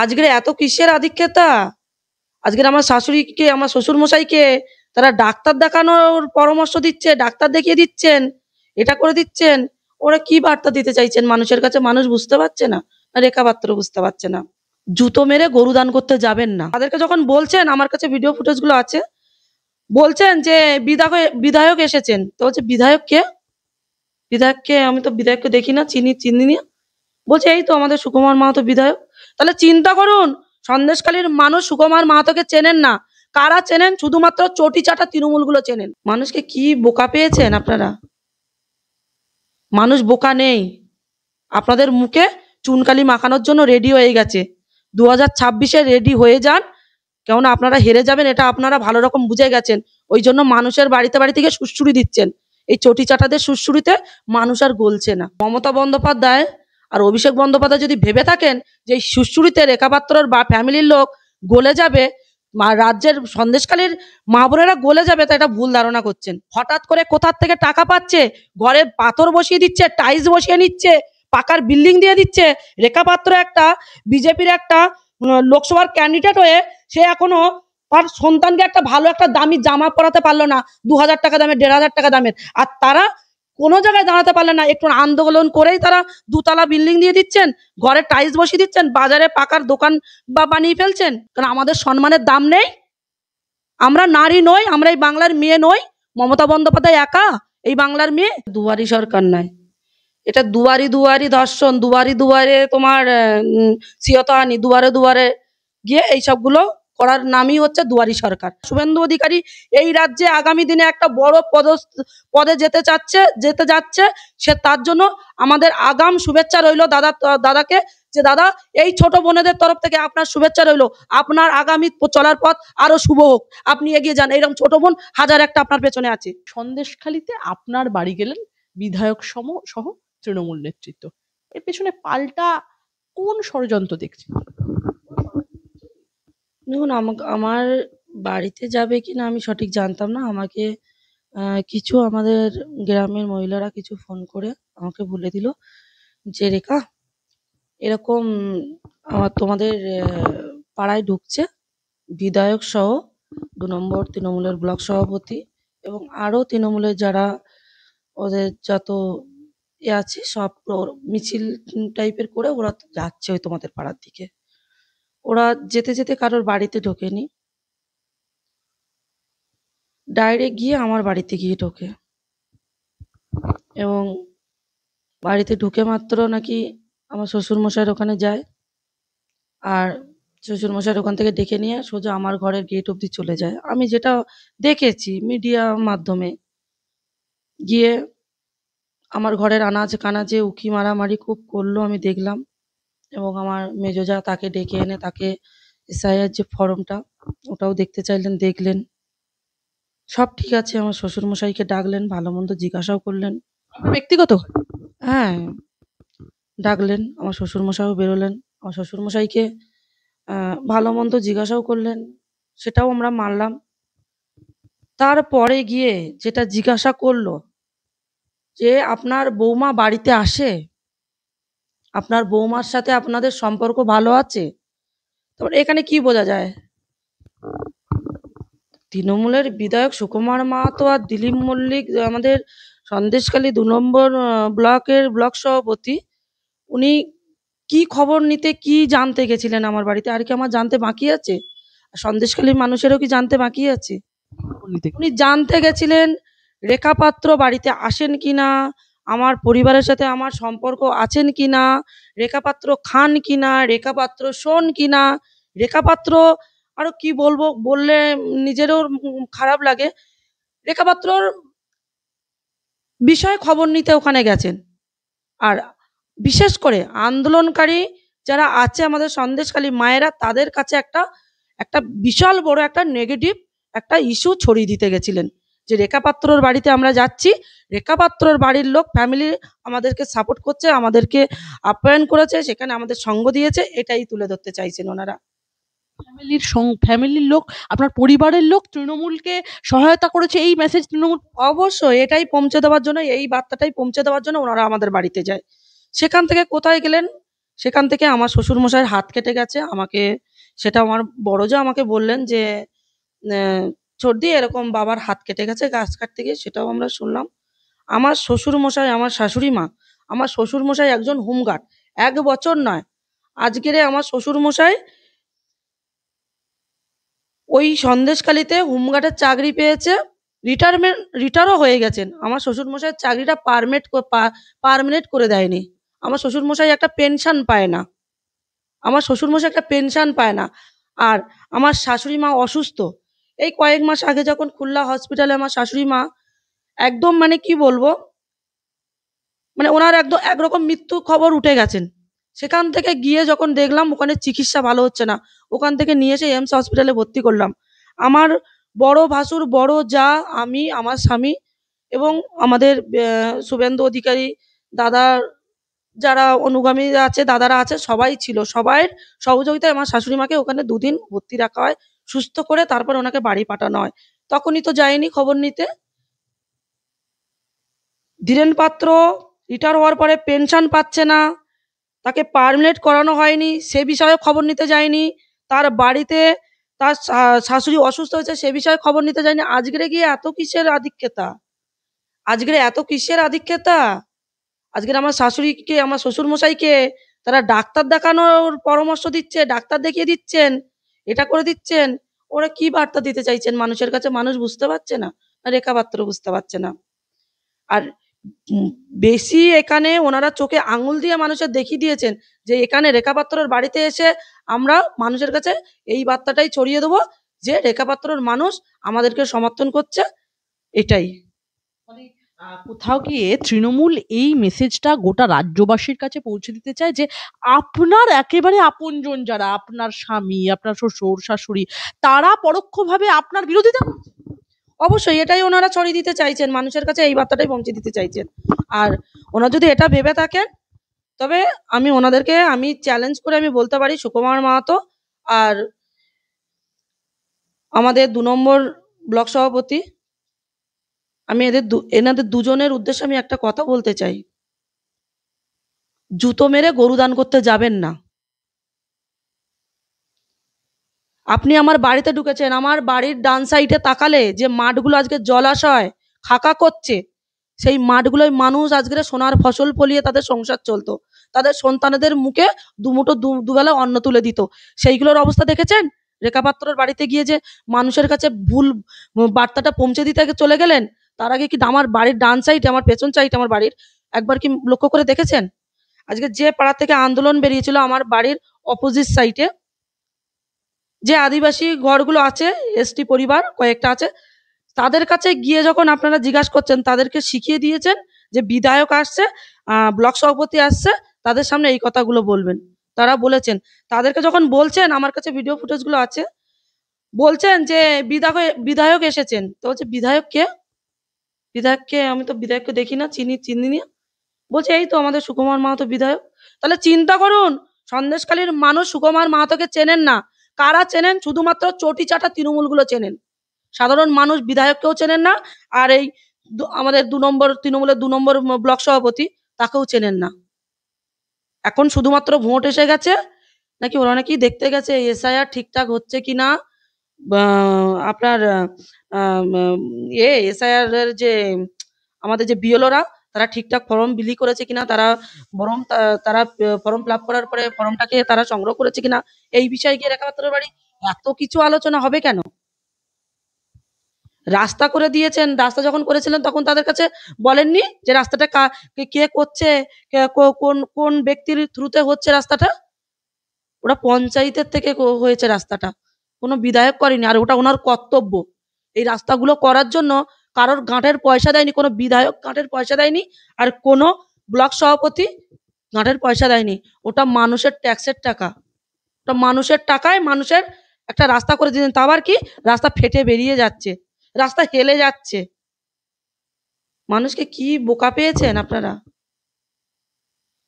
আজকের এত কিসের আধিক্যতা? আজকের আমার শাশুড়িকে, আমার শ্বশুর মশাইকে তারা ডাক্তার দেখানোর পরামর্শ দিচ্ছে, ডাক্তার দেখিয়ে দিচ্ছেন, এটা করে দিচ্ছেন। ওরা কি বার্তা দিতে চাইছেন মানুষের কাছে? মানুষ বুঝতে পারছে না, না রেখা পাত্র বুঝতে পারছে না। জুতো মেরে গরু দান করতে যাবেন না। তাদেরকে যখন বলছেন, আমার কাছে ভিডিও ফুটেজগুলো আছে, বলছেন যে বিধায়ক এসেছেন, তো বলছে বিধায়ক কে? বিধায়ককে আমি তো বিধায়ককে দেখি না, চিনি না। বলছে এই তো আমাদের সুকুমার মাহাতো বিধায়ক। তাহলে চিন্তা করুন, সন্দেশখালীর মানুষ সুকুমার মাহাতোকে চেনেন না। কারা চেনেন? শুধুমাত্র চটি চাটা তৃণমূলগুলো চেনেন। মানুষকে কি বোকা পেয়েছেন আপনারা? মানুষ বোকা নেই। আপনাদের মুখে চুনকালি মাখানোর জন্য রেডি হয়ে গেছে। 2026-এ রেডি হয়ে যান, কেননা আপনারা হেরে যাবেন, এটা আপনারা ভালো রকম বুঝে গেছেন। ওই জন্য মানুষের বাড়িতে থেকে সুড়সুড়ি দিচ্ছেন। এই চটি চাটাদের সুড়সুড়িতে মানুষ আর গলছে না। মমতা বন্দ্যোপাধ্যায় আর অভিষেক বন্দ্যোপাধ্যায় যদি ভেবে থাকেন যে এই সুড়সুড়িতে রেখা পাত্রর বা ফ্যামিলির লোক গলে যাবে, রাজ্যের সন্দেশখালীর মা বোনেরা গলে যাবে, তা এটা ভুল ধারণা করছেন। হঠাৎ করে কোথার থেকে টাকা পাচ্ছে, ঘরে পাথর বসিয়ে দিচ্ছে, টাইলস বসিয়ে নিচ্ছে, পাকার বিল্ডিং দিয়ে দিচ্ছে। রেখা পাত্র একটা বিজেপির একটা লোকসভার ক্যান্ডিডেট হয়ে সে এখনো তার সন্তানকে একটা ভালো একটা দামি জামা পরাতে পারলো না, 2000 টাকা দামের, 1500 টাকা দামের। আর তারা কোনো জায়গায় দাঁড়াতে পারলে না, একটু আন্দোলন করেই তারা 2 তলা বিল্ডিং দিয়ে দিচ্ছেন, ঘরে টাইলস বসিয়ে দিচ্ছেন, বাজারে পাকার দোকান বা বানিয়ে ফেলছেন। কারণ আমাদের সম্মানের দাম নেই, আমরা নারী নই, আমরা এই বাংলার মেয়ে নই। মমতা বন্দ্যোপাধ্যায় একা এই বাংলার মেয়ে? দুয়ারি সরকার নয়, এটা দুয়ারি দুয়ারি ধর্ষণ, দুয়ারি দুয়ারে তোমার সিয়তাহানি, দুয়ারে দুয়ারে গিয়ে এই সবগুলো করার নামই হচ্ছে দুয়ারি সরকার। শুভেন্দু অধিকারী এই রাজ্যে আগামী দিনে একটা বড় পদে যেতে যাচ্ছে, সে তার জন্য আমাদের আগাম শুভেচ্ছা রইল দাদাকে, যে দাদা এই ছোট বোনেদের তরফ থেকে আপনার শুভেচ্ছা রইল, আপনার আগামী চলার পথ আরো শুভ হোক, আপনি এগিয়ে যান। এইরকম ছোট বোন হাজার একটা আপনার পেছনে আছে। সন্দেশখালীতে আপনার বাড়ি গেলেন বিধায়ক সহ তৃণমূল নেতৃত্ব, এর পেছনে পাল্টা কোন ষড়যন্ত্র দেখছেন? দেখুন, আমার বাড়িতে যাবে কিনা আমি সঠিক জানতাম না। আমাকে কিছু আমাদের গ্রামের মহিলারা কিছু ফোন করে আমাকে বলে দিল যে রেখা এরকম তোমাদের পাড়ায় ঢুকছে বিধায়ক সহ 2 নম্বর তৃণমূলের ব্লক সভাপতি এবং আরো তৃণমূলের যারা ওদের যত আছে সব মিছিল টাইপের করে ওরা যাচ্ছে ওই তোমাদের পাড়ার দিকে। ওরা যেতে যেতে কারোর বাড়িতে ঢোকেনি, ডাইরেক্ট গিয়ে আমার বাড়িতে গিয়ে ঢোকে এবং বাড়িতে ঢুকে মাত্র নাকি আমার শ্বশুরমশাইয়ের ওখানে যায়, আর শ্বশুরমশাইয়ের ওখান থেকে ডেকে নিয়ে সোজা আমার ঘরের গেট অবধি চলে যায়। আমি যেটা দেখেছি মিডিয়া মাধ্যমে, গিয়ে আমার ঘরের আনাচে কানাচে উকি মারামারি খুব করলো, আমি দেখলাম। এবং আমার মেজো তাকে ডেকে এনে তাকে এসআইআর যে ফর্মটা ওটাও দেখতে চাইলেন, দেখলেন। সব ঠিক আছে, আমার শ্বশুরমশাইকে ডাকলেন, ভালো মন্দ জিজ্ঞাসাও করলেন। ব্যক্তিগত হ্যাঁ, ডাকলেন, আমার শ্বশুরমশাইও বেরোলেন, আমার শ্বশুরমশাইকে ভালো মন্দ জিজ্ঞাসাও করলেন, সেটাও আমরা মানলাম। তারপরে গিয়ে যেটা জিজ্ঞাসা করলো যে আপনার বৌমা বাড়িতে আসে, আপনার বৌমার সাথে আপনাদের সম্পর্ক ভালো আছে? তারপর এখানে কি বোঝা যায়? তৃণমূলের বিধায়ক সুকুমার মাহাতো আর দিলীপ মল্লিক, আমাদের সন্দেশখালী 2 নম্বর ব্লকের ব্লক সভাপতি, উনি কি খবর নিতে, কি জানতে গেছিলেন আমার বাড়িতে? আর কি আমার জানতে বাকি আছে? সন্দেশখালীর মানুষেরও কি জানতে বাকি আছে? উনি জানতে গেছিলেন রেখা পাত্র বাড়িতে আসেন কিনা, আমার পরিবারের সাথে আমার সম্পর্ক আছেন কিনা, রেখা পাত্র খান কিনা, রেখা পাত্র শোন কিনা, রেখা পাত্র আরো কি বলবো, বললে নিজেরও খারাপ লাগে, রেখা পাত্রর বিষয়ে খবর নিতে ওখানে গেছেন। আর বিশেষ করে আন্দোলনকারী যারা আছে আমাদের সন্দেশখালী মায়েরা, তাদের কাছে একটা বিশাল বড় একটা নেগেটিভ একটা ইস্যু ছড়িয়ে দিতে গেছিলেন যে রেখা পাত্রর বাড়িতে আমরা যাচ্ছি, রেখা পাত্রর বাড়ির লোক ফ্যামিলি আমাদেরকে সাপোর্ট করছে, আমাদেরকে আপ্যায়ন করেছে, সেখানে আমাদের সঙ্গ দিয়েছে, এটাই তুলে ধরতে চাইছেন ওনারা। ফ্যামিলির লোক, আপনার পরিবারের লোক তৃণমূলকে সহায়তা করেছে, এই মেসেজ তৃণমূল অবশ্যই এটাই পৌঁছে দেওয়ার জন্য, এই বার্তাটাই পৌঁছে দেওয়ার জন্য ওনারা আমাদের বাড়িতে যায়। সেখান থেকে কোথায় গেলেন সেখান থেকে আমার শ্বশুরমশাইয়ের হাত কেটে গেছে। সেটা আমার বড় জা আমাকে বললেন যে, "ছোটদি এরকম বাবার হাত কেটে গেছে গাছ কাটতে গিয়ে।" সেটাও আমরা শুনলাম। আমার শ্বশুরমশাই, আমার শাশুড়ি মা, আমার শ্বশুরমশাই একজন হোমগার্ড। ১ বছর নয়। আজকেরে আমার শ্বশুরমশাই ওই সন্দেশখালিতে হোমগার্ডের চাকরি পেয়েছে। রিটায়ারও হয়ে গেছেন। আমার শ্বশুরমশাইয়ের চাকরিটা পার্মানেন্ট করে দেয়নি। আমার শ্বশুরমশাই একটা পেনশন পায় না। আর আমার শাশুড়ি মা অসুস্থ। এই কয়েক মাস আগে যখন খুলনা হসপিটালে আমার শাশুড়ি মা একদম মানে কি বলবো? মানে ওনার একরকম মৃত্যু খবর উঠে গেছেন। সেখান থেকে গিয়ে যখন দেখলাম ওখানে চিকিৎসা ভালো হচ্ছে না, ওখান থেকে নিয়ে এসে এমস হসপিটালে ভর্তি করলাম। আমার বড় ভাসুর, বড় জা, আমি, আমার স্বামী এবং আমাদের শুভেন্দু অধিকারী দাদার যারা অনুগামী আছে, দাদারা আছে, সবাই ছিল। সবাইয়ের সহযোগিতায় আমার শাশুড়ি মাকে ওখানে ২ দিন ভর্তি রাখা হয়। সুস্থ করে তারপর ওনাকে বাড়ি পাঠানো হয়। তখনই তো যায়নি খবর নিতে। ধীরেন পাত্র রিটায়ার হওয়ার পরে পেনশন পাচ্ছে না, তাকে পার্মানেন্ট করানো হয়নি, সে বিষয়েও খবর নিতে যায়নি। তার বাড়িতে তার শাশুড়ি অসুস্থ হয়েছে, সে বিষয়ে খবর নিতে যায়নি। আজকেরে গিয়ে এত কিসের আধিক্যতা? আজকের আমার শাশুড়িকে, আমার শ্বশুরমশাইকে তারা ডাক্তার দেখানোর পরামর্শ দিচ্ছে, ডাক্তার দেখিয়ে দিচ্ছেন, এটা করে দিচ্ছেন। ওরা কি বার্তা দিতে চাইছেন মানুষের কাছে? মানুষ বুঝতে পারছে না, না রেখা পাত্র বুঝতে পারছে না। আর বেশি এখানে ওনারা চোখে আঙুল দিয়ে মানুষের দেখিয়ে দিয়েছেন যে এখানে রেখা পাত্রর বাড়িতে এসে আমরা মানুষের কাছে এই বার্তাটাই ছড়িয়ে দেবো যে রেখা পাত্রর মানুষ আমাদেরকে সমর্থন করছে, এটাই। মানে কোথাও গিয়ে তৃণমূল এই মেসেজটা গোটা রাজ্যবাসীর কাছে পৌঁছে দিতে চায় যে আপনার একেবারে আপনজন যারা, আপনার স্বামী, আপনার শ্বশুর, শাশুড়ি, তারা পরোক্ষভাবে আপনার বিরোধিতা করছে। অবশ্যই এটাই ওনারা ছড়িয়ে দিতে চাইছেন, মানুষের কাছে এই বার্তাটাই পৌঁছে দিতে চাইছেন। আর ওনারা যদি এটা ভেবে থাকেন, তবে আমি ওনাদেরকে চ্যালেঞ্জ করে বলতে পারি, সুকুমার মাহাতো আর আমাদের ২ নম্বর ব্লক সভাপতি, আমি এনাদের দুজনের উদ্দেশ্যে আমি একটা কথা বলতে চাই। জুতো মেরে গরু দান করতে যাবেন না। আপনি আমার বাড়িতে ঢুকেছেন, আমার বাড়ির ডান সাইডে তাকালে যে মাঠগুলো আজকে জলাশয় খাকা করছে, সেই মাঠগুলোয় মানুষ আজকের সোনার ফসল ফলিয়ে তাদের সংসার চলতো। তাদের সন্তানেদের মুখে দুমুঠো দুবেলা অন্ন তুলে দিত। সেইগুলোর অবস্থা দেখেছেন? রেখা পাত্রর বাড়িতে গিয়ে যে মানুষের কাছে ভুল বার্তাটা পৌঁছে দিতে চলে গেলেন, তার আগে কি আমার বাড়ির ডান সাইডে, আমার পেছন সাইডে আমার বাড়ির, একবার কি লক্ষ্য করে দেখেছেন? আজকে যে পাড়া থেকে আন্দোলন বেরিয়েছিল আমার বাড়ির অপোজিট সাইডে যে আদিবাসী ঘরগুলো আছে, এসটি পরিবার কয়েকটা আছে, তাদের কাছে গিয়ে যখন আপনারা জিজ্ঞাসা করছেন, তাদেরকে শিখিয়ে দিয়েছেন যে বিধায়ক আসছে, ব্লক সভাপতি আসছে, তাদের সামনে এই কথাগুলো বলবেন। তারা বলেছেন। তাদেরকে যখন বলছেন, আমার কাছে ভিডিও ফুটেজগুলো আছে, বলছেন যে বিধায়ক এসেছেন। তো বলছে বিধায়ক কে? আমি তো বিধায়ককে দেখি না, চিনি না। বলছে এই তো আমাদের সুকুমার মাহাতো বিধায়ক। তাহলে চিন্তা করুন, সন্দেশখালীর মানুষ সুকুমার মাহাতোকে চেনেন না। কারা চেনেন? শুধুমাত্র চটি চাটা তৃণমূলগুলো চেনেন। সাধারণ মানুষ বিধায়ককেও চেনেন না, আর এই আমাদের তৃণমূলের ২ নম্বর ব্লক সভাপতি, তাকেও চেনেন না। এখন শুধুমাত্র ভোট এসে গেছে, নাকি ওরা নাকি দেখতে গেছে এসআইআর ঠিকঠাক হচ্ছে কিনা, আপনার এসআইআর এর যে আমাদের যে বিএলওরা, তারা ঠিকঠাক ফর্ম বিলি করেছে কিনা, তারা ফর্ম ফিল আপ করার পরে ফর্মটাকে তারা সংগ্রহ করেছে কিনা, এই বিষয়ে গিয়ে রেখা পাত্রের বাড়ি এত কিছু আলোচনা হবে কেন? রাস্তা করে দিয়েছেন, রাস্তা যখন করেছিলেন তখন তাদের কাছে বলেননি যে রাস্তাটা কে করছে, কোন ব্যক্তির থ্রুতে হচ্ছে রাস্তাটা? ওটা পঞ্চায়েতের থেকে হয়েছে রাস্তাটা, কোনো বিধায়ক করেনি। আর ওটা ওনার কর্তব্য। এই রাস্তাগুলো করার জন্য কারোর গাঁটের পয়সা দেয়নি, কোনো বিধায়ক গাঁটের পয়সা দেয়নি, আর কোনো ব্লক সভাপতি গাঁটের পয়সা দেয়নি। ওটা মানুষের ট্যাক্সের টাকা। ওটা মানুষের টাকায় মানুষের একটা রাস্তা করে দিয়েছেন। তা আবার কি? রাস্তা ফেটে বেরিয়ে যাচ্ছে, রাস্তা হেলে যাচ্ছে। মানুষকে কি বোকা পেয়েছেন আপনারা?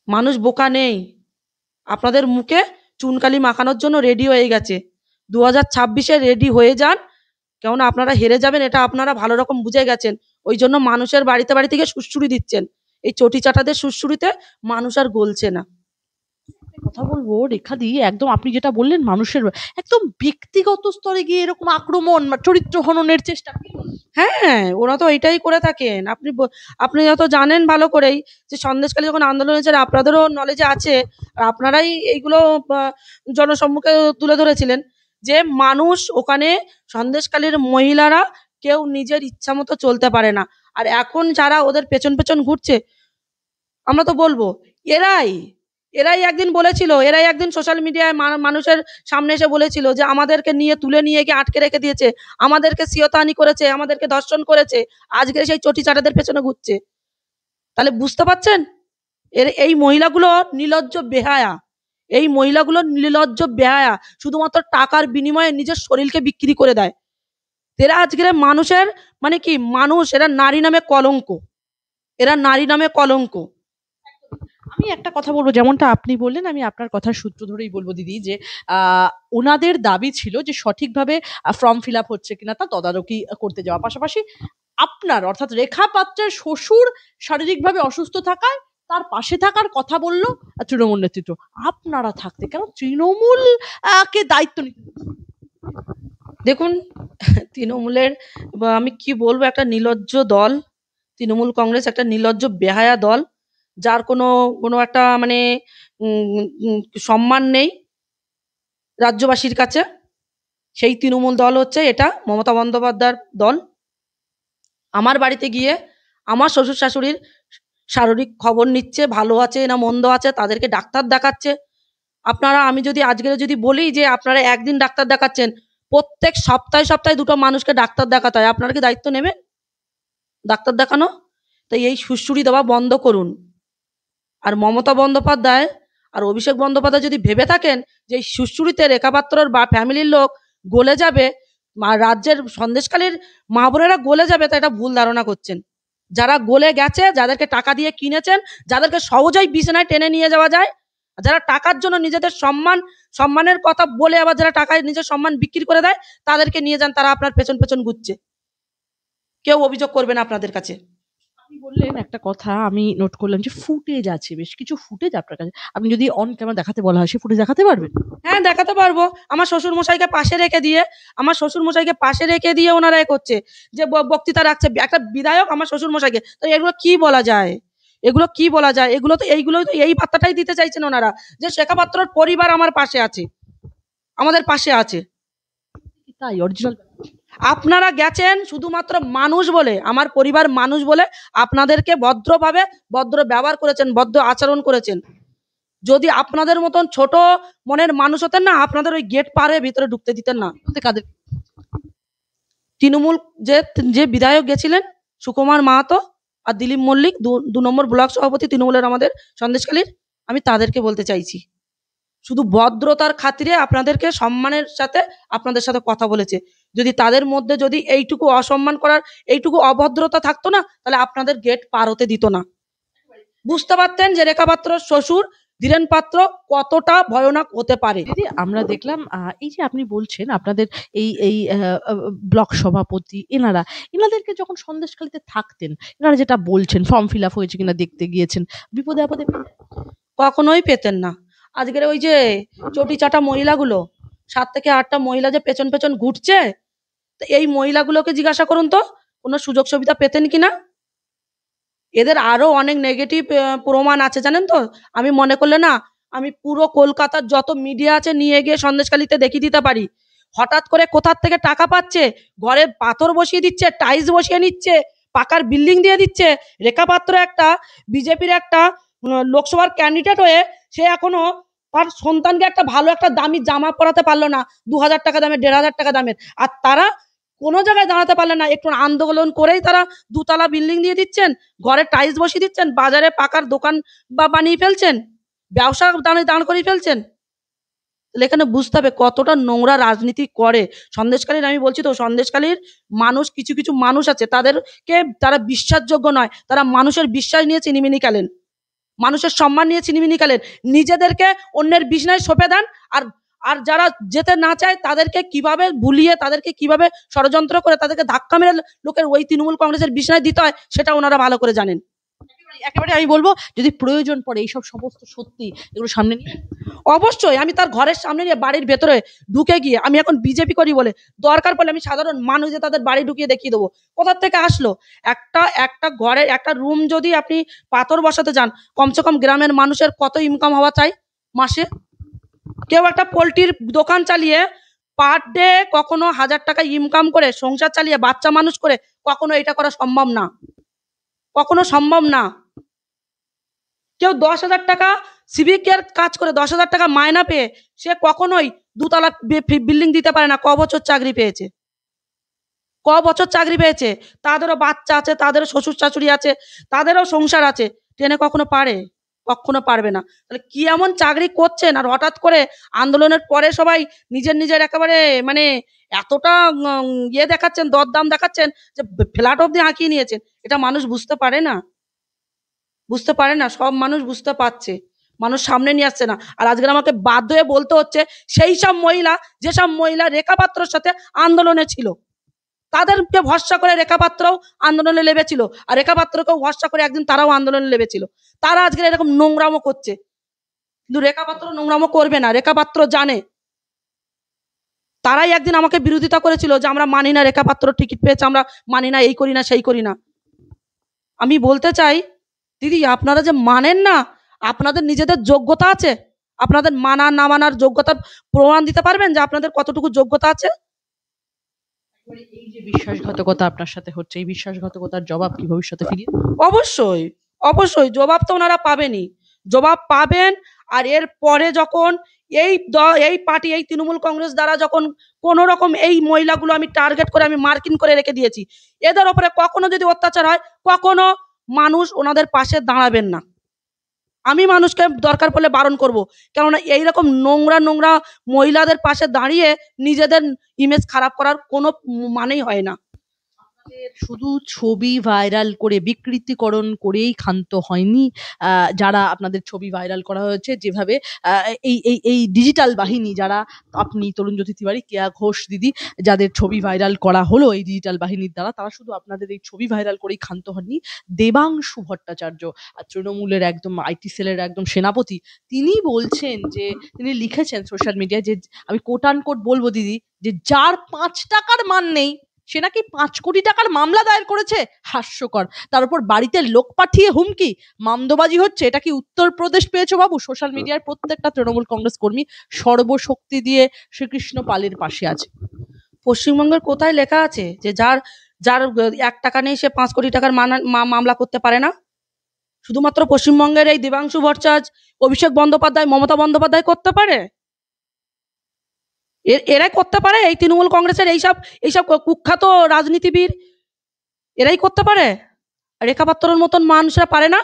মানুষ বোকা নেই। আপনাদের মুখে চুনকালি মাখানোর জন্য রেডি হয়ে গেছে। 2026-এ রেডি হয়ে যান, কেননা আপনারা হেরে যাবেন এটা আপনারা ভালো রকম বুঝে গেছেন। ওই জন্য মানুষের বাড়িতে গিয়ে সুড়সুড়ি দিচ্ছেন। এই চটি চাটাদের সুড়সুড়িতে মানুষ আর গলছে না। কথা বলবো রেখাদি, একদম আপনি যেটা বললেন মানুষের একদম ব্যক্তিগত স্তরে গিয়ে এরকম আক্রমণ বা চরিত্র হননের চেষ্টা। হ্যাঁ, ওরা তো এটাই করে থাকেন। আপনি হয়তো জানেন ভালো করেই যে সন্দেশখালী যখন আন্দোলন হয়েছে আপনাদেরও নলেজে আছে। আর আপনারাই এইগুলো বা জনসম্মুখে তুলে ধরেছিলেন যে মানুষ ওখানে সন্দেশখালীর মহিলারা কেউ নিজের ইচ্ছামতো চলতে পারে না। আর এখন যারা ওদের পেছন, পেছন ঘুরছে আমরা তো বলবো এরাই, এরাই একদিন বলেছিল, এরাই একদিন সোশ্যাল মিডিয়ায় মানুষের সামনে এসে বলেছিল যে আমাদেরকে তুলে নিয়ে গিয়ে আটকে রেখে দিয়েছে, আমাদেরকে শ্লীলতাহানি করেছে, আমাদেরকে ধর্ষণ করেছে। আজকে সেই চটিচাটাদের পেছনে ঘুরছে। তাহলে বুঝতে পারছেন? এই মহিলাগুলো নির্লজ্জ বেহায়া। এই মহিলাগুলো নির্লজ্জ বেহায়া। শুধুমাত্র টাকার বিনিময়ে নিজের শরীরকে বিক্রি করে দেয়। এরা আজকের মানুষের মানে কি মানুষ, এরা নারী নামে কলঙ্ক। এরা নারী নামে কলঙ্ক। আমি একটা কথা বলবো, যেমনটা আপনি বললেন, আমি আপনার কথার সূত্র ধরেই বলবো দিদি, যে ওনাদের দাবি ছিল যে সঠিকভাবে ফর্ম ফিল আপ হচ্ছে কিনা তা তদারকি করতে যাওয়া। পাশাপাশি আপনার অর্থাৎ রেখা পাত্রের শ্বশুর শারীরিকভাবে অসুস্থ থাকায় তার পাশে থাকার কথা বললো তৃণমূল নেতৃত্ব। আপনারা থাকতে কেন তৃণমূল কে দায়িত্ব নিতে? দেখুন, তৃণমূলের আমি কি বলবো, একটা নির্লজ্জ দল। তৃণমূল কংগ্রেস একটা নির্লজ্জ বেহায়া দল, যার কোনো একটা মানে সম্মান নেই রাজ্যবাসীর কাছে। সেই তৃণমূল দল হচ্ছে এটা মমতা বন্দ্যোপাধ্যায়ের দল। আমার বাড়িতে গিয়ে আমার শ্বশুর শাশুড়ির শারীরিক খবর নিচ্ছে, ভালো আছে না মন্দ আছে, তাদেরকে ডাক্তার দেখাচ্ছে। আমি যদি আজকে যদি বলি যে আপনারা একদিন ডাক্তার দেখাচ্ছেন, প্রত্যেক সপ্তাহে সপ্তাহে দুটো মানুষকে ডাক্তার দেখাতে হয়। আপনারা কি দায়িত্ব নেবেন ডাক্তার দেখানো? তাই এই সুড়সুড়ি দেওয়া বন্ধ করুন। আর মমতা বন্দ্যোপাধ্যায় আর অভিষেক বন্দ্যোপাধ্যায় যদি ভেবে থাকেন যে এই সুড়সুড়িতে রেখা পাত্রর বা ফ্যামিলির লোক গলে যাবে, রাজ্যের সন্দেশখালীর মা বোনেরা গলে যাবে, তা এটা ভুল ধারণা করছেন। যারা গলে গেছে, যাদেরকে টাকা দিয়ে কিনেছেন, যাদেরকে সহজেই বিছানায় টেনে নিয়ে যাওয়া যায়, যারা টাকার জন্য নিজেদের সম্মানের কথা বলে আবার যারা টাকায় নিজের সম্মান বিক্রি করে দেয়, তাদেরকে নিয়ে যান, তারা আপনার পেছন পেছন ঘুরছে। কেউ অভিযোগ করবে না আপনাদের কাছে। আপনি বললেন একটা কথা, আমি নোট করলাম যে ফুটেজ আছে, বেশ কিছু ফুটেজ আপনার কাছে। আপনি যদি অন ক্যামেরা দেখাতে বলা হয়, সে ফুটেজ দেখাতে পারবেন? হ্যাঁ, দেখাতে পারবো। আমার শ্বশুরমশাইকে পাশে রেখে দিয়ে ওনারা করছে যে বক্তৃতা রাখছে একটা বিধায়ক আমার শ্বশুরমশাইকে। তো এগুলো কি বলা যায়? এগুলো তো এই বার্তাটাই দিতে চাইছেন ওনারা, যে শেখা পাত্রর পরিবার আমার পাশে আছে, আমাদের পাশে আছে। তাই অরিজিনাল? আপনারা গেছেন শুধুমাত্র মানুষ বলে, আমার পরিবার মানুষ বলে আপনাদেরকে ভদ্র ব্যবহার করেছেন, ভদ্র আচরণ করেছেন। যদি আপনাদের মতন ছোট মনের মানুষ হতেন না, আপনাদের ওই গেট পার হয়ে ভিতরে ঢুকতে দিতেন না। কাদের? তৃণমূল যে বিধায়ক গেছিলেন সুকুমার মাহাতো আর দিলীপ মল্লিক, 2 নম্বর ব্লক সভাপতি তৃণমূলের আমাদের সন্দেশখালীর, আমি তাদেরকে বলতে চাইছি। শুধু ভদ্রতার খাতিরে আপনাদেরকে সম্মানের সাথে আপনাদের সাথে কথা বলেছে। যদি তাদের মধ্যে যদি এইটুকু অসম্মান করার, এইটুকু অভদ্রতা থাকতো না, তাহলে আপনাদের গেট পার হতে দিত না। বুঝতে পারতেন যে রেখা পাত্র শ্বশুর ধীরেন পাত্র কতটা ভয়ানক হতে পারে। দিদি, আমরা দেখলাম এই যে আপনি বলছেন আপনাদের এই এই ব্লক সভাপতি এনাদেরকে যখন সন্দেশখালীতে থাকতেন, এনারা যেটা বলছেন ফর্ম ফিল আপ হয়েছে কিনা দেখতে গিয়েছেন, বিপদে আপদে কখনোই পেতেন না। আজকের ওই যে চটি চাটা মহিলাগুলো, 7 থেকে 8টা মহিলা যে পেছন পেছন ঘুরছে, তো এই মহিলাগুলোকে জিজ্ঞাসা করুন তো কোনো সুযোগ সুবিধা পেতেন কিনা। এদের আরো অনেক নেগেটিভ প্রমাণ আছে জানেন তো। আমি মনে করলে না, আমি পুরো কলকাতার যত মিডিয়া আছে নিয়ে গিয়ে সন্দেশখালীতে দেখিয়ে দিতে পারি। হঠাৎ করে কোথার থেকে টাকা পাচ্ছে, ঘরে পাথর বসিয়ে দিচ্ছে, টাইলস বসিয়ে নিচ্ছে, পাকার বিল্ডিং দিয়ে দিচ্ছে। রেখা পাত্র একটা বিজেপির একটা লোকসভার ক্যান্ডিডেট হয়ে সে এখনো তার সন্তানকে একটা ভালো একটা দামি জামা পরাতে পারলো না, 2000 টাকা দামের, 1500 টাকা দামের। আর তারা কোনো জায়গায় দাঁড়াতে পারলে না, একটু আন্দোলন করেই তারা 2 তলা বিল্ডিং দিয়ে দিচ্ছেন, ঘরে টাইলস বসিয়ে দিচ্ছেন, বাজারে পাকার দোকান বানিয়ে ফেলছেন, ব্যবসা দাঁড় করিয়ে ফেলছেন। তাহলে এখানে বুঝতে হবে কতটা নোংরা রাজনীতি করে সন্দেশখালীর। আমি বলছি তো, সন্দেশখালীর মানুষ, কিছু কিছু মানুষ আছে তারা বিশ্বাসযোগ্য নয়। তারা মানুষের বিশ্বাস নিয়ে চিনিমিনি খেলেন, মানুষের সম্মান নিয়ে চিনিমিনি খেলেন। নিজেদেরকে অন্যের বিছানায় সঁপে দেন। আর আর যারা যেতে না চায় তাদেরকে কিভাবে ভুলিয়ে, তাদেরকে কিভাবে ষড়যন্ত্র করে তাদেরকে ধাক্কা মেরে লোকের ওই তৃণমূল কংগ্রেসের বিছানায় দিতে হয়, সেটা ওনারা ভালো করে জানেন। একেবারে আমি বলবো যদি প্রয়োজন পড়ে এইসব সমস্ত সত্যি এগুলো সামনে নিয়ে অবশ্যই আমি তার ঘরের সামনে নিয়ে বাড়ির ভেতরে ঢুকে গিয়ে, আমি এখন বিজেপি করি বলে দরকার পড়লে আমি সাধারণ মানুষ যে তাদের বাড়ি ঢুকিয়ে দেখিয়ে দেবো কোথা থেকে আসলো। একটা একটা ঘরে একটা রুম যদি আপনি পাথর বসাতে যান, কমসে কম গ্রামের মানুষের কত ইনকাম হওয়া চাই মাসে? কেউ একটা পোল্ট্রির দোকান চালিয়ে পার ডে কখনো 1000 টাকা ইনকাম করে সংসার চালিয়ে বাচ্চা মানুষ করে কখনো এটা করা সম্ভব না, কখনো সম্ভব না। কেউ 10,000 টাকা সিভিকের কাজ করে 10,000 টাকা মায়না পেয়ে সে কখনোই দুতলা বিল্ডিং দিতে পারে না। ক বছর চাকরি পেয়েছে, ক বছর চাকরি পেয়েছে, তাদেরও বাচ্চা আছে, তাদেরও শ্বশুর শাশুড়ি আছে, তাদেরও সংসার আছে, ট্রেনে কখনো পারে? কখনো পারবে না। তাহলে কি এমন চাকরি করছেন আর হঠাৎ করে আন্দোলনের পরে সবাই নিজের নিজের একেবারে মানে এতটা ইয়ে দেখাচ্ছেন, দরদাম দেখাচ্ছেন যে ফ্ল্যাট অব্দি আঁকিয়ে নিয়েছেন? এটা মানুষ বুঝতে পারে না, বুঝতে পারে না। সব মানুষ বুঝতে পারছে, মানুষ সামনে নিয়ে আসছে না। আর আজকে আমাকে বাধ্য হয়ে বলতে হচ্ছে সেই সব মহিলা, যেসব মহিলা রেখা পাত্রর সাথে আন্দোলনে ছিল, তাদেরকে ভরসা করে রেখা পাত্রও আন্দোলনে লেবেছিল, আর রেখা পাত্রকেও ভরসা করে একদিন তারাও আন্দোলনে লেবেছিল। তারা আজকে এরকম নোংরামো করছে, কিন্তু রেখা পাত্র নোংরামো করবে না। রেখা পাত্র জানে, তারাই একদিন আমাকে বিরোধিতা করেছিল যে আমরা মানি না রেখা পাত্র টিকিট পেয়েছে, আমরা মানি না, এই করি না সেই করি না। আমি বলতে চাই দিদি, আপনারা যে মানেন না, আপনাদের নিজেদের যোগ্যতা আছে? আপনাদের মানা না মানার যোগ্যতার প্রমাণ দিতে পারবেন যে আপনাদের কতটুকু যোগ্যতা আছে? এই যে বিশ্বাসঘাতকতা আপনার সাথে হচ্ছে, এই বিশ্বাসঘাতকতার জবাব কি ভবিষ্যতে ফিরিয়ে? অবশ্যই, অবশ্যই জবাব তো ওনারা পাবেনই, জবাব পাবেন। আর এর পরে যখন এই পার্টি, এই তৃণমূল কংগ্রেস দ্বারা যখন কোন রকম এই মহিলাগুলো আমি টার্গেট করে আমি মার্কিং করে রেখে দিয়েছি, এদের ওপরে কখনো যদি অত্যাচার হয়, কখনো মানুষ ওনাদের পাশে দাঁড়াবেন না। আমি মানুষকে দরকার পড়লে বারণ করব, কেননা এইরকম নোংরা নোংরা মহিলাদের পাশে দাঁড়িয়ে নিজেদের ইমেজ খারাপ করার কোনো মানেই হয় না। শুধু ছবি ভাইরাল করে বিকৃতিকরণ করেই ক্ষান্ত হয়নি যারা আপনাদের ছবি ভাইরাল করা হয়েছে যেভাবে এই ডিজিটাল বাহিনী যারা, আপনি তরুণজ্যোতি তিওয়ারি, কেয়া ঘোষ দিদি, যাদের ছবি ভাইরাল করা হলো এই ডিজিটাল বাহিনীর দ্বারা, তারা শুধু আপনাদের এই ছবি ভাইরাল করেই ক্ষান্ত হননি। দেবাংশু ভট্টাচার্য, আর তৃণমূলের একদম আইটি সেলের একদম সেনাপতি, তিনি বলছেন যে, তিনি লিখেছেন সোশ্যাল মিডিয়ায় যে, আমি কোট আন কোট বলবো দিদি, যে যার 5 টাকার মান নেই সে নাকি 5 কোটি টাকার মামলা দায়ের করেছে। হাস্যকর। তার উপর বাড়িতে লোক পাঠিয়ে হুমকি, মামদোবাজি হচ্ছে। এটা কি উত্তরপ্রদেশ পেয়েছো বাবু? সোশ্যাল মিডিয়ার প্রত্যেকটা তৃণমূল কংগ্রেস কর্মী সর্বশক্তি দিয়ে শ্রীকৃষ্ণ পালের পাশে আছে। পশ্চিমবঙ্গের কোথায় লেখা আছে যে যার যার 1 টাকা নেই সে 5 কোটি টাকার মামলা করতে পারে না? শুধুমাত্র পশ্চিমবঙ্গের এই দেবাংশু ভট্টাচার্য, অভিষেক বন্দ্যোপাধ্যায়, মমতা বন্দ্যোপাধ্যায় করতে পারে? এরাই করতে পারে? এই তৃণমূল কংগ্রেসের এইসব এইসব কুখ্যাত রাজনীতিবিদ এরাই করতে পারে? রেখা পাত্রর মতন মানুষরা পারে না?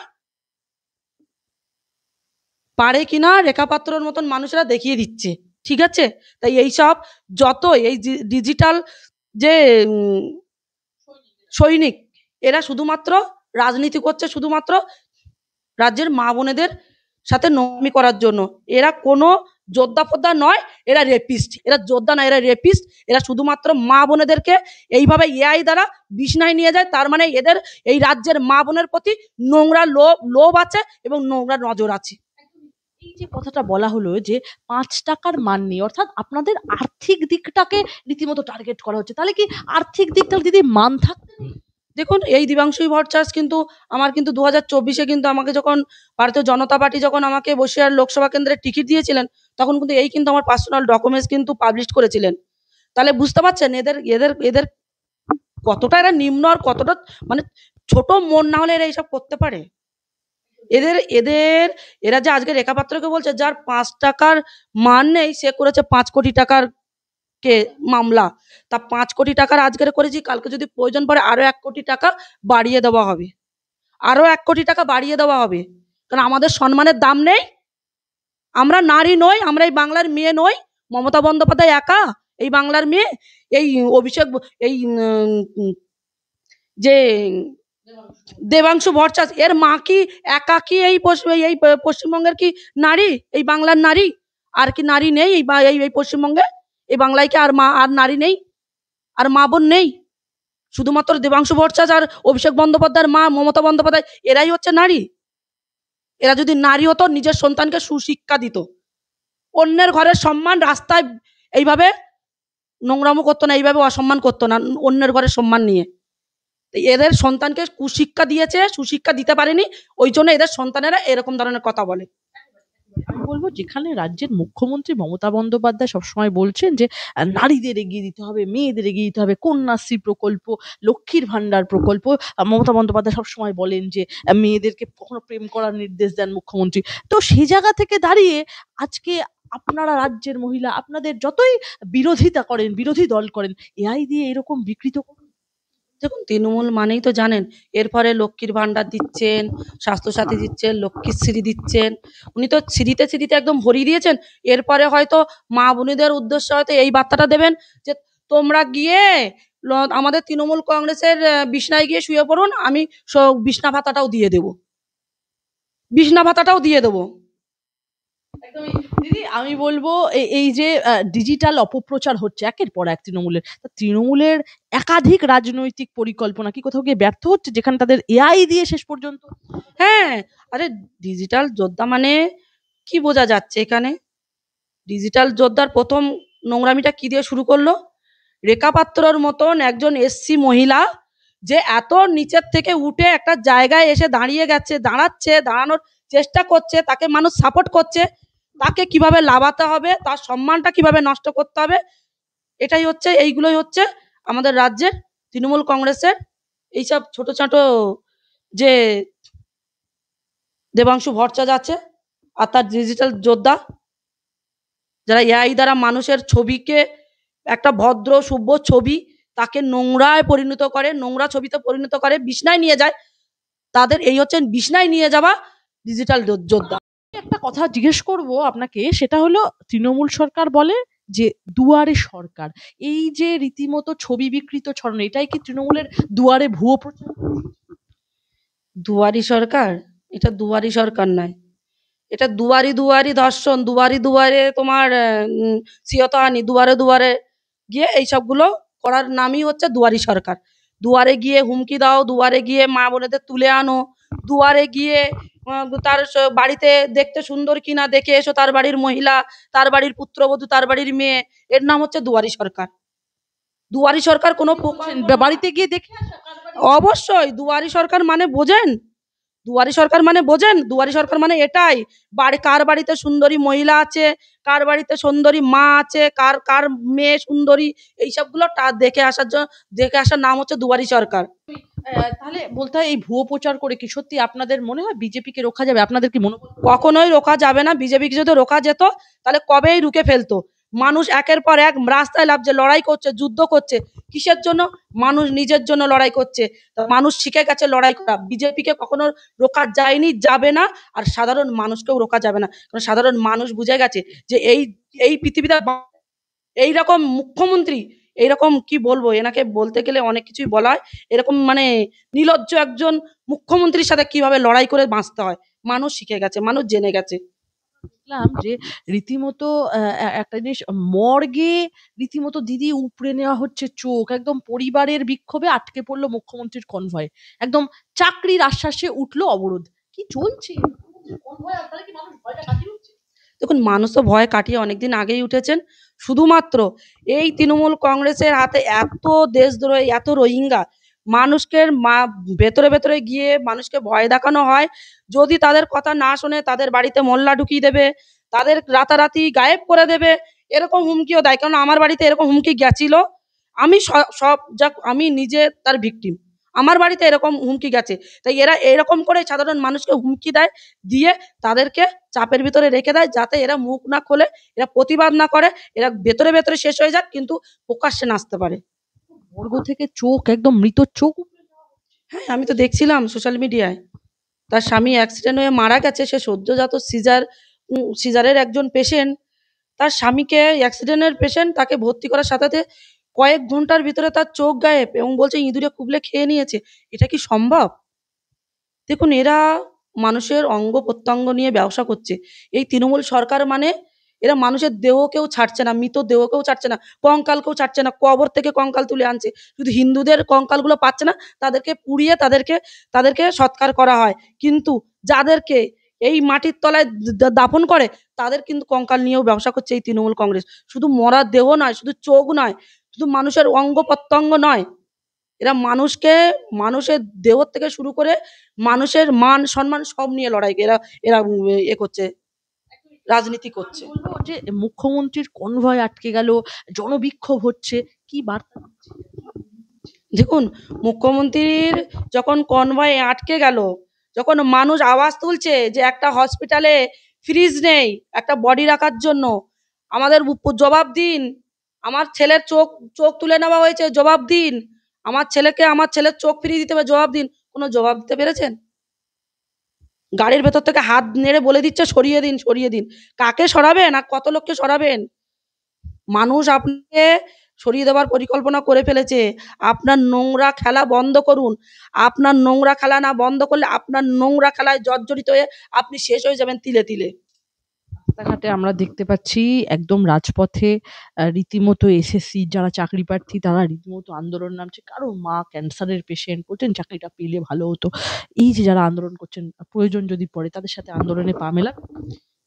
পারে কিনা রেখা পাত্রর মতন মানুষরা দেখিয়ে দিচ্ছে, ঠিক আছে? তাই এইসব যত এই ডিজিটাল যে সৈনিক, এরা শুধুমাত্র রাজনীতি করছে শুধুমাত্র রাজ্যের মা বোনেদের সাথে নোংরামি করার জন্য। এরা কোনো যোদ্ধা ফোদ্ধা নয়, এরা রেপিস্ট। এরা যোদ্ধা নয়, এরা রেপিস্ট। এরা শুধুমাত্র মা বোনেদেরকে এইভাবে এআই দ্বারা বিছনায় নিয়ে যায়। তার মানে এদের এই রাজ্যের মা বোনের প্রতি নোংরা লোভ আছে এবং নোংরা নজর আছে। এই যে কথাটা বলা হলো যে 5 টাকার মান নেই, অর্থাৎ আপনাদের আর্থিক দিকটাকে রীতিমতো টার্গেট করা হচ্ছে। তাহলে কি আর্থিক দিকটা দিদি মান থাকতে নেই? দেখুন, এই দেবাংশু ভট্টাচার্য কিন্তু আমার কিন্তু 2024-এ কিন্তু আমাকে যখন ভারতীয় জনতা পার্টি যখন আমাকে বসিরহাট লোকসভা কেন্দ্রের টিকিট দিয়েছিলেন, তখন কিন্তু এই কিন্তু আমার পার্সোনাল ডকুমেন্টস কিন্তু পাবলিশ করেছিলেন। তাহলে বুঝতে পারছেন এদের এদের এদের কতটা এরা নিম্ন আর কতটা মানে ছোট মন না হলে এরা এইসব করতে পারে? এদের এদের এরা যে আজকে রেখা পাত্রকে বলছে যার 5 টাকার মান নেই সে করেছে 5 কোটি টাকার মামলা। তা 5 কোটি টাকার আজকের করেছি, কালকে যদি প্রয়োজন পড়ে আরো 1 কোটি টাকা বাড়িয়ে দেওয়া হবে, আরো 1 কোটি টাকা বাড়িয়ে দেওয়া হবে। কারণ আমাদের সম্মানের দাম নেই? আমরা নারী নই? আমরা এই বাংলার মেয়ে নই? মমতা বন্দ্যোপাধ্যায় একা এই বাংলার মেয়ে? এই অভিষেক এই যে দেবাংশু ভট্টাচার্য এর মা কি একা কি এই পশ্চিমবঙ্গের কি নারী, এই বাংলার নারী? আর কি নারী নেই এই পশ্চিমবঙ্গে? এই বাংলায় কি আর নারী নেই, আর মা বোন নেই? শুধুমাত্র দেবাংশু ভট্টাচার্য আর অভিষেক বন্দ্যোপাধ্যায়ের মা মমতা বন্দ্যোপাধ্যায় এরাই হচ্ছে নারী? এরা যদি নারী হতো নিজের সন্তানকে সুশিক্ষা দিত, অন্যের ঘরের সম্মান রাস্তায় এইভাবে নোংরামো করতো না, এইভাবে অসম্মান করতো না অন্যের ঘরের সম্মান নিয়ে। এদের সন্তানকে কুশিক্ষা দিয়েছে, সুশিক্ষা দিতে পারেনি, ওই জন্য এদের সন্তানেরা এরকম ধরনের কথা বলে। আমি বলবো যেখানে রাজ্যের মুখ্যমন্ত্রী মমতা বন্দ্যোপাধ্যায় সবসময় বলছেন যে নারীদের এগিয়ে দিতে হবে, মেয়েদের এগিয়ে দিতে হবে, কন্যাশ্রী প্রকল্প, লক্ষ্মীর ভান্ডার প্রকল্প, মমতা বন্দ্যোপাধ্যায় সবসময় বলেন যে মেয়েদেরকে কখনো প্রেম করার নির্দেশ দেন মুখ্যমন্ত্রী। তো সেই জায়গা থেকে দাঁড়িয়ে আজকে আপনারা রাজ্যের মহিলা আপনাদের যতই বিরোধিতা করেন, বিরোধী দল করেন, এআই দিয়ে এরকম বিকৃত করুন। দেখুন, তৃণমূল মানেই তো জানেন, এরপরে লক্ষ্মীর ভান্ডার দিচ্ছেন, স্বাস্থ্যসাথী দিচ্ছেন, লক্ষ্মীশ্রী দিচ্ছেন। উনি তো সিঁড়িতে সিঁড়িতে একদম ভরিয়ে দিয়েছেন। এরপরে হয়তো মা বোনেদের উদ্দেশ্যে হয়তো এই বার্তাটা দেবেন যে তোমরা গিয়ে আমাদের তৃণমূল কংগ্রেসের বিছনায় গিয়ে শুয়ে পড়ুন, আমি বিছনা ভাতাটাও দিয়ে দেবো, বিছনা ভাতাটাও দিয়ে দেবো। একদমই দিদি, আমি বলবো এই যে ডিজিটাল অপপ্রচার হচ্ছে একের পর এক তৃণমূলের, তা তৃণমূলের একাধিক রাজনৈতিক পরিকল্পনা কি কোথাও গিয়ে ব্যর্থ হচ্ছে, যেখানে তাদের এআই দিয়ে শেষ পর্যন্ত? হ্যাঁ, আরে ডিজিটাল যোদ্ধা মানে কি বোঝা যাচ্ছে এখানে? ডিজিটাল যোদ্ধার প্রথম নোংরামিটা কি দিয়ে শুরু করলো? রেখা পাত্রর মতন একজন এসসি মহিলা যে এত নিচের থেকে উঠে একটা জায়গায় এসে দাঁড়িয়ে গেছে, দাঁড়াচ্ছে, দাঁড়ানোর চেষ্টা করছে, তাকে মানুষ সাপোর্ট করছে, তাকে কিভাবে লাভাতে হবে, তার সম্মানটা কিভাবে নষ্ট করতে হবে, এটাই হচ্ছে, এইগুলোই হচ্ছে আমাদের রাজ্যের তৃণমূল কংগ্রেসের এইসব ছোট ছোট যে দেবাংশু ভট্টাচার্য আছে আর তার ডিজিটাল যোদ্ধা, যারা এআই দ্বারা মানুষের ছবিকে, একটা ভদ্র সভ্য ছবি, তাকে নোংরায় পরিণত করে, নোংরা ছবিতে পরিণত করে, বিছনায় নিয়ে যায়। তাদের এই হচ্ছে বিছনায় নিয়ে যাওয়া ডিজিটাল যোদ্ধা। একটা কথা জিজ্ঞেস করব আপনাকে, সেটা হলো তৃণমূল সরকার বলে যে দুয়ারে সরকার, এই যে রীতিমতো ছবি বিকৃত ছড়ানো, এটাই কি তৃণমূলের দুয়ারে ভুয়ো প্রচার? দুয়ারি সরকার, এটা দুয়ারি সরকার নয়, এটা দুয়ারি দুয়ারি দর্শন, দুয়ারি দুয়ারে তোমার সিয়তাহানি, দুয়ারে দুয়ারে গিয়ে এইসবগুলো করার নামই হচ্ছে দুয়ারি সরকার। দুয়ারে গিয়ে হুমকি দাও, দুয়ারে গিয়ে মা বোনেদের তুলে আনো, দুয়ারে গিয়ে তার বাড়িতে দেখতে সুন্দর কিনা দেখে এসো, তার বাড়ির মহিলা, তার বাড়ির পুত্রবধূ, তার বাড়ির মেয়ে, এর নাম হচ্ছে দুয়ারি সরকার। দুয়ারি সরকার কোনো বাড়িতে গিয়ে দেখে আসা? অবশ্যই দুয়ারি সরকার মানে বোঝেন, দুয়ারি সরকার মানে বোঝেন, দুয়ারি সরকার মানে এটাই, কার বাড়িতে সুন্দরী মহিলা আছে, কার বাড়িতে সুন্দরী মা আছে, কার কার মেয়ে সুন্দরী, এইসবগুলো দেখে আসার জন্য, দেখে আসার নাম হচ্ছে দুয়ারি সরকার। তাহলে বলতে হয় এই ভুয়ো প্রচার করে কি সত্যি আপনাদের মনে হয় বিজেপিকে রোখা যাবে? আপনাদের কি মনোবল? কখনোই রোখা যাবে না। বিজেপিকে যদি রোখা যেত তাহলে কবেই রুখে ফেলতো। মানুষ একের পর এক রাস্তায় নামছে, লড়াই করছে, যুদ্ধ করছে। কিসের জন্য? মানুষ নিজের জন্য লড়াই করছে। তা মানুষ শিখে গেছে লড়াই করা। বিজেপিকে কখনো রোকা যায়নি, যাবে না, আর সাধারণ মানুষকেও রোকা যাবে না। কারণ সাধারণ মানুষ বুঝে গেছে যে এই এই পৃথিবীতে এইরকম মুখ্যমন্ত্রী, এইরকম কি বলবো, এনাকে বলতে গেলে অনেক কিছুই বলা হয়, এরকম মানে নির্লজ্জ একজন মুখ্যমন্ত্রীর সাথে কিভাবে লড়াই করে বাঁচতে হয় মানুষ শিখে গেছে, মানুষ জেনে গেছে। দেখলাম যে রীতিমতো একটা জিনিস, মর্গে রীতিমতো দিদি উপড়ে নেওয়া হচ্ছে চোখ, একদম পরিবারের বিক্ষোভে আটকে পড়লো মুখ্যমন্ত্রীর কনভয়, একদম চাকরির আশ্বাসে উঠলো অবরোধ। কি চলছে কনভয়? আপনারা কি মানুষ ভয়টা কাটিয়ে উঠছে? দেখুন, মানুষ তো ভয় কাটিয়ে অনেকদিন আগেই উঠেছেন। শুধুমাত্র এই তৃণমূল কংগ্রেসের হাতে এত দেশদ্রোহী, এত রোহিঙ্গা মানুষকে ভেতরে ভেতরে গিয়ে মানুষকে ভয় দেখানো হয়। যদি তাদের কথা না শোনে তাদের বাড়িতে মোল্লা ঢুকিয়ে দেবে, তাদের রাতারাতি গায়েব করে দেবে, এরকম হুমকিও দেয়। কারণ আমার বাড়িতে এরকম হুমকি গেছিল। আমি সব আমি নিজে তার ভিকটিম। আমার বাড়িতে এরকম হুমকি গেছে। তাই এরা এরকম করে সাধারণ মানুষকে হুমকি দেয়, দিয়ে তাদেরকে চাপের ভিতরে রেখে দেয়, যাতে এরা মুখ না খোলে, এরা প্রতিবাদ না করে, এরা ভেতরে ভেতরে শেষ হয়ে যাক, কিন্তু প্রকাশ্যে না আসতে পারে। মর্গ থেকে চোখ, একদম মৃত চোখ উপড়ে নেওয়া হচ্ছে। হ্যাঁ, আমি তো দেখছিলাম সোশ্যাল মিডিয়ায়। তার স্বামী অ্যাক্সিডেন্ট হয়ে মারা গেছে। সে সদ্যজাত সিজারের একজন পেশেন্ট। তার স্বামীকে, অ্যাক্সিডেন্টের পেশেন্ট, তাকে ভর্তি করার সাথে সাথে কয়েক ঘন্টার ভিতরে তার চোখ গায়েব এবং বলছে ইঁদুরে কুবলে খেয়ে নিয়েছে। এটা কি সম্ভব? দেখুন, এরা মানুষের অঙ্গ প্রত্যঙ্গ নিয়ে ব্যবসা করছে। এই তৃণমূল সরকার মানে এরা মানুষের দেহ কেউ ছাড়ছে না, মৃত দেহ কেউ ছাড়ছে না, কঙ্কাল কেউ ছাড়ছে না, কবর থেকে কঙ্কাল তুলে আনছে। শুধু হিন্দুদের কঙ্কালগুলো পাচ্ছে না, তাদেরকে পুড়িয়ে তাদেরকে সৎকার করা হয়। কিন্তু যাদেরকে এই মাটির তলায় দাফন করে, তাদের কিন্তু কঙ্কাল নিয়েও ব্যবসা করছে এই তৃণমূল কংগ্রেস। শুধু মরা দেহ নয়, শুধু চোখ নয়, শুধু মানুষের অঙ্গ প্রত্যঙ্গ নয়, এরা মানুষের দেহ থেকে শুরু করে মানুষের মান সম্মান সব নিয়ে লড়াই এরা এরা এ করছে, রাজনীতি করছে। বলবো যে মুখ্যমন্ত্রীর কনভয় আটকে গেল, জনবিক্ষোভ হচ্ছে, কি বার্তা দিচ্ছে? দেখুন, মুখ্যমন্ত্রীর যখন কনভয় আটকে গেল, যখন মানুষ আওয়াজ তুলছে যে একটা হসপিটালে ফ্রিজ নেই একটা বডি রাখার জন্য, আমাদের জবাব দিন। আমার ছেলের চোখ চোখ তুলে নেওয়া হয়েছে, জবাব দিন। আমার ছেলের চোখ ফিরিয়ে দিতে হবে, জবাব দিন। কোনো জবাব দিতে পেরেছেন? গাড়ির ভেতর থেকে হাত নেড়ে বলে দিচ্ছে সরিয়ে দিন, সরিয়ে দিন। কাকে সরাবেন আর কত লোককে সরাবেন? মানুষ আপনাকে সরিয়ে দেওয়ার পরিকল্পনা করে ফেলেছে। আপনার নোংরা খেলা বন্ধ করুন। আপনার নোংরা খেলা না বন্ধ করলে আপনার নোংরা খেলায় জর্জরিত হয়ে আপনি শেষ হয়ে যাবেন তিলে তিলে। রাস্তাঘাটে আমরা দেখতে পাচ্ছি একদম রাজপথে রীতিমতো এসএসসি যারা চাকরি প্রার্থী তারা রীতিমতো আন্দোলন নামছে। কারো মা ক্যান্সারের পেশেন্ট, বলছেন চাকরিটা পেলে ভালো হতো। এই যে যারা আন্দোলন করছেন, প্রয়োজন যদি পড়ে তাদের সাথে আন্দোলনে পা মেলান।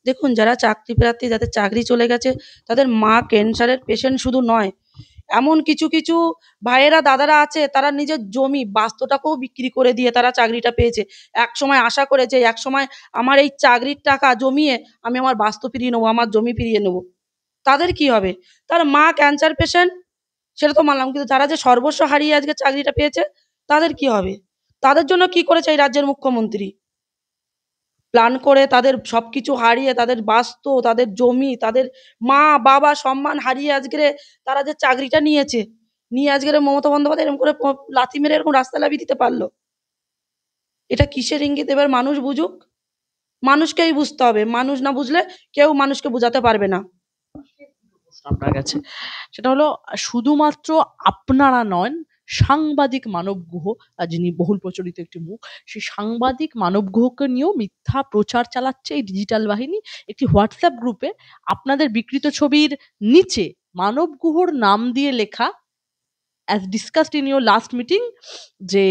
দেখুন, যারা চাকরি প্রার্থী, যাদের চাকরি চলে গেছে, তাদের মা ক্যান্সারের পেশেন্ট শুধু নয়, এমন কিছু কিছু ভাইয়েরা দাদারা আছে, তারা নিজের জমি বাস্তুটাকেও বিক্রি করে দিয়ে তারা চাকরিটা পেয়েছে। একসময় আশা করেছে একসময় আমার এই চাকরির টাকা জমিয়ে আমি আমার বাস্তু ফিরিয়ে নেবো, আমার জমি ফিরিয়ে নেবো। তাদের কি হবে? তার মা ক্যান্সার পেশেন্ট, সেটা তো মানলাম, কিন্তু তারা যে সর্বস্ব হারিয়ে আজকে চাকরিটা পেয়েছে, তাদের কি হবে? তাদের জন্য কি করেছে এই রাজ্যের মুখ্যমন্ত্রী? প্ল্যান করে তাদের সবকিছু হারিয়ে, তাদের বাস্তু, তাদের জমি, তাদের মা বাবা সম্মান হারিয়ে আজকে তারা যে চাকরিটা নিয়েছে, নিয়ে আজকে মমতা বন্দ্যোপাধ্যায় এরকম করে লাথি মেরে এরকম রাস্তা লাভিয়ে দিতে পারলো। এটা কিসের ইঙ্গিত? এবার মানুষ বুঝুক, মানুষকেই বুঝতে হবে। মানুষ না বুঝলে কেউ মানুষকে বোঝাতে পারবে না। প্রশ্ন আপনার কাছে, সেটা হলো শুধুমাত্র আপনারা নন, সাংবাদিক মানব গুহ, যিনি বহুল প্রচলিত একটি মুখ, সেই সাংবাদিক মানব গুহকে নিয়েও মিথ্যা প্রচার চালাচ্ছে এই ডিজিটাল বাহিনী। একটি হোয়াটসঅ্যাপ গ্রুপে আপনাদের বিকৃত ছবির নিচে মানব গুহর নাম দিয়ে লেখা, as discussed in your last meeting, যে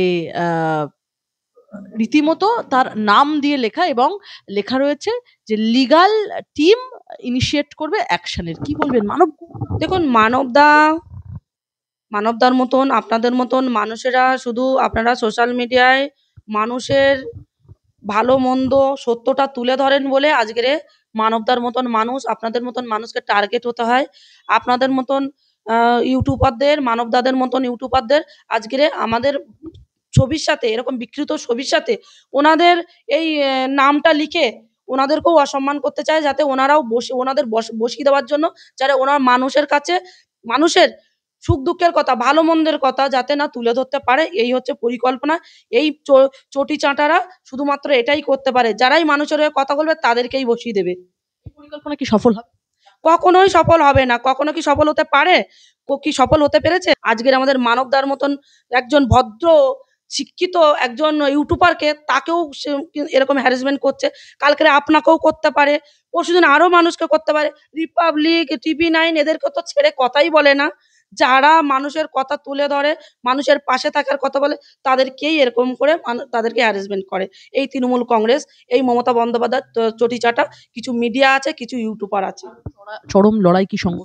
রীতিমতো তার নাম দিয়ে লেখা, এবং লেখা রয়েছে যে লিগাল টিম ইনিশিয়েট করবে অ্যাকশনের। কি বলবেন মানব গুহ? দেখুন, মানবদার মতন আপনাদের মতন মানুষেরা, শুধু আপনারা সোশ্যাল মিডিয়ায় মানুষের ভালো মন্দ সত্যটা তুলে ধরেন বলে আজকের মানবদার মতন মানুষ, আপনাদের মতন মানুষকে টার্গেট হতে হয়। আপনাদের মতন ইউটিউবারদের, মানবদাদের মতন ইউটিউবারদের আজকের আমাদের ছবির সাথে, এরকম বিকৃত ছবির সাথে ওনাদের এই নামটা লিখে ওনাদেরকেও অসম্মান করতে চায়, যাতে ওনারাও ওনাদের বসিয়ে দেওয়ার জন্য, যারা ওনার মানুষের কাছে মানুষের সুখ দুঃখের কথা, ভালো মন্দের কথা যাতে না তুলে ধরতে পারে, এই হচ্ছে পরিকল্পনা। এই চটি চাঁটারা শুধুমাত্র এটাই করতে পারে, যারাই মানুষের হয়ে কথা বলবে তাদেরকেই বসিয়ে দেবে। এই পরিকল্পনা কি সফল হবে? কখনোই সফল হবে না। কখনো কি সফল হতে পারে? কি সফল হতে পেরেছে? আজকের আমাদের মানবদার মতন একজন ভদ্র শিক্ষিত একজন ইউটিউবারকে, তাকেও সে এরকম হ্যারাসমেন্ট করছে। কালকে আপনাকেও করতে পারে, পরশুদিন আরো মানুষকে করতে পারে। রিপাবলিক, TV9 এদেরকে তো ছেড়ে কথাই বলে না। যারা মানুষের কথা তুলে ধরে, মানুষের পাশে থাকার কথা বলে, তাদেরকেই এরকম করে তাদেরকে হ্যারাসমেন্ট করে এই তৃণমূল কংগ্রেস, এই মমতা বন্দ্যোপাধ্যায় চটিচাটা কিছু মিডিয়া আছে, কিছু ইউটিউবার আছে। চরম লড়াই কি সঙ্গ?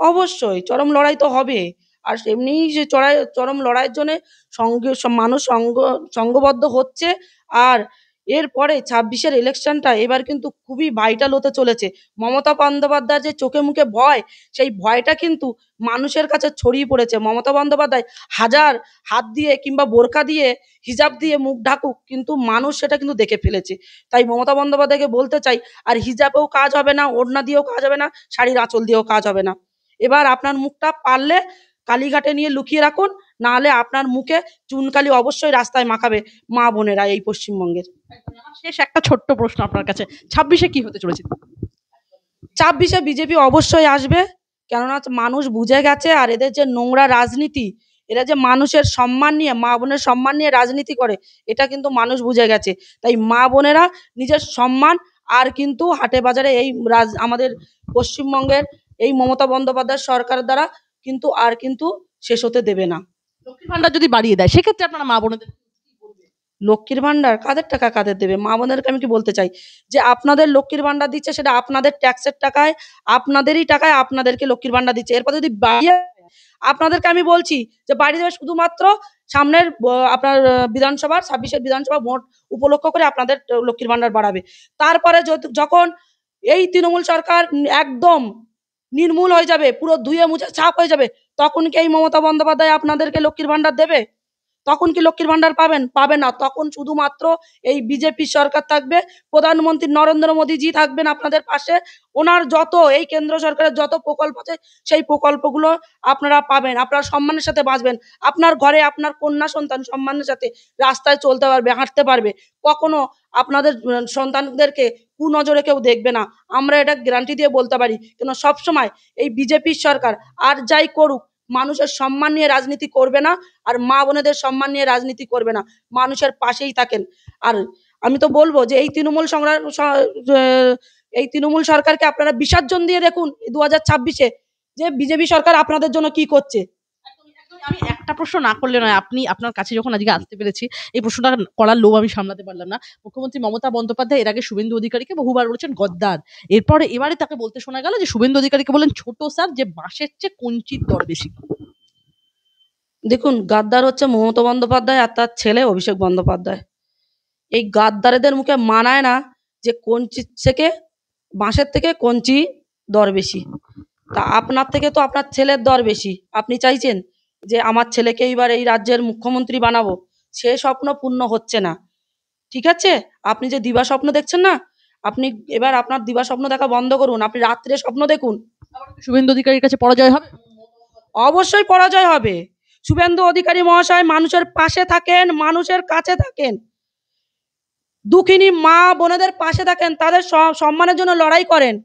অবশ্যই চরম লড়াই তো হবে। আর এমনিই যে চরম লড়াইয়ের জন্যে মানুষ সংঘবদ্ধ হচ্ছে। আর এরপরে ২৬-এর ইলেকশনটা এবার কিন্তু খুবই ভাইটাল হতে চলেছে। মমতা বন্দ্যোপাধ্যায়ের যে চোখে মুখে ভয়, সেই ভয়টা কিন্তু মানুষের কাছে ছড়িয়ে পড়েছে। মমতা বন্দ্যোপাধ্যায় হাজার হাত দিয়ে কিংবা বোরকা দিয়ে, হিজাব দিয়ে মুখ ঢাকুক, কিন্তু মানুষ সেটা কিন্তু দেখে ফেলেছে। তাই মমতা বন্দ্যোপাধ্যায়কে বলতে চাই, আর হিজাবেও কাজ হবে না, ওড়না দিয়েও কাজ হবে না, শাড়ির আঁচল দিয়েও কাজ হবে না। এবার আপনার মুখটা পারলে কালীঘাটে নিয়ে লুকিয়ে রাখুন, না হলে আপনার মুখে চুনকালি অবশ্যই রাস্তায় মাখাবে মা বোনেরা এই পশ্চিমবঙ্গের। আমার শেষ একটা ছোট্ট প্রশ্ন আপনার কাছে, ২৬-এ কি হতে চলেছে? ২৬-এ বিজেপি অবশ্যই আসবে, কেননা মানুষ বুঝে গেছে। আর এদের যে নোংরা রাজনীতি, এরা যে মানুষের সম্মান নিয়ে, মা বোনের সম্মান নিয়ে রাজনীতি করে, এটা কিন্তু মানুষ বুঝে গেছে। তাই মা বোনেরা নিজের সম্মান আর কিন্তু হাটে বাজারে এই আমাদের পশ্চিমবঙ্গের এই মমতা বন্দ্যোপাধ্যায় সরকার দ্বারা কিন্তু আর কিন্তু শেষ হতে দেবে না। লক্ষ্মীর ভান্ডার যদি বাড়িয়ে দেয় সেক্ষেত্রে আপনারা মা বোনেদের লক্ষ্মীর ভান্ডার কাদের টাকা কাদের দেবে? মা বোনেরকে আমি কি বলতে চাই যে আপনাদের লক্ষ্মীর ভান্ডার দিচ্ছে সেটা আপনাদের ট্যাক্সের টাকায়, আপনাদেরই টাকায় আপনাদেরকে লক্ষ্মীর ভান্ডার দিচ্ছে। এরপর যদি বাড়িয়ে আপনাদেরকে আমি বলছি যে বাড়িয়ে দেবে শুধুমাত্র সামনের আপনার বিধানসভার ২৬-এর বিধানসভা ভোট উপলক্ষ করে আপনাদের লক্ষ্মীর ভান্ডার বাড়াবে। তারপরে যখন এই তৃণমূল সরকার একদম নির্মূল হয়ে যাবে, পুরো ধুয়ে মুছে ছাপ হয়ে যাবে, তখন কি এই মমতা বন্দ্যোপাধ্যায় আপনাদেরকে লক্ষ্মীর ভান্ডার দেবে? তখন কি লক্ষ্মীর ভান্ডার পাবেন? পাবেন না। তখন শুধুমাত্র এই বিজেপি সরকার থাকবে, প্রধানমন্ত্রী নরেন্দ্র মোদীজি থাকবেন আপনাদের পাশে। ওনার যত এই কেন্দ্র সরকারের যত প্রকল্প আছে সেই প্রকল্পগুলো আপনারা পাবেন। আপনারা সম্মানের সাথে বাঁচবেন। আপনার ঘরে আপনার কন্যা সন্তান সম্মানের সাথে রাস্তায় চলতে পারবে, হাঁটতে পারবে। কখনো আপনাদের সন্তানদেরকে কুনজরে কেউ দেখবে না। আমরা এটা গ্যারান্টি দিয়ে বলতে পারি। কেন সবসময় এই বিজেপির সরকার আর যাই করুক মানুষের সম্মান নিয়ে রাজনীতি করবে না, আর মা বোনেদের সম্মান নিয়ে রাজনীতি করবে না। মানুষের পাশেই থাকেন। আর আমি তো বলবো যে এই তৃণমূল এই তৃণমূল সরকারকে আপনারা বিসর্জন দিয়ে দেখুন ২০২৬-এ যে বিজেপি সরকার আপনাদের জন্য কি করছে। আমি একটা প্রশ্ন না করলে নয়, আপনি আপনার কাছে যখন আজকে আসতে পেরেছি এই প্রশ্নটা করার লোভ আমি সামলাতে পারলাম না। মুখ্যমন্ত্রী মমতা বন্দ্যোপাধ্যায় এর আগে শুভেন্দু অধিকারীকে বহুবার বলেছেন গদ্দার। এবারে তাকে বলতে শোনা গেল যে শুভেন্দু অধিকারীকে বলেন ছোট স্যার, যে বাঁশের চেয়ে কঞ্চির দর বেশি। দেখুন, গাদ্দার হচ্ছে মমতা বন্দ্যোপাধ্যায় আর তার ছেলে অভিষেক বন্দ্যোপাধ্যায়। এই গাদ্দারেদের মুখে মানায় না যে বাঁশের থেকে কঞ্চি দর বেশি। তা আপনার থেকে তো আপনার ছেলের দর বেশি। আপনি চাইছেন যে আমার ছেলেকে এইবার এই রাজ্যের মুখ্যমন্ত্রী বানাবো, সে স্বপ্ন পূর্ণ হচ্ছে না। ঠিক আছে? আপনি যে দিবা স্বপ্ন দেখছেন না, আপনি এবার আপনার দিবা স্বপ্ন দেখা বন্ধ করুন। আপনি রাত্রে স্বপ্ন দেখুন। শুভেন্দু অধিকারীর কাছে পরাজয় হবে? অবশ্যই পরাজয় হবে। শুভেন্দু অধিকারী মহাশয় মানুষের পাশে থাকেন, মানুষের কাছে থাকেন। দুঃখিনী মা বোনেদের পাশে থাকেন, তাদের সম্মানের জন্য লড়াই করেন।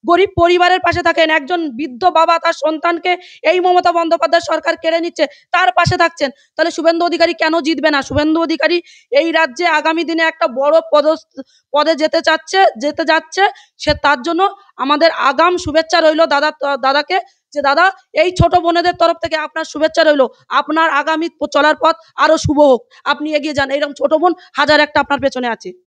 গরিব পরিবারের পাশে থাকেন। একজন বৃদ্ধ বাবা তার সন্তানকে এই মমতা বন্দ্যোপাধ্যায় সরকার কেড়ে নিচ্ছে, তার পাশে থাকছেন। তাহলে শুভেন্দু অধিকারী কেন জিতবে না? শুভেন্দু অধিকারী এই রাজ্যে আগামী দিনে একটা বড় পদে যেতে যাচ্ছে। সে তার জন্য আমাদের আগাম শুভেচ্ছা রইল দাদাকে, যে দাদা এই ছোট বোনেদের তরফ থেকে আপনার শুভেচ্ছা রইল। আপনার আগামী চলার পথ আরো শুভ হোক। আপনি এগিয়ে যান। এরকম ছোট বোন হাজার একটা আপনার পেছনে আছে।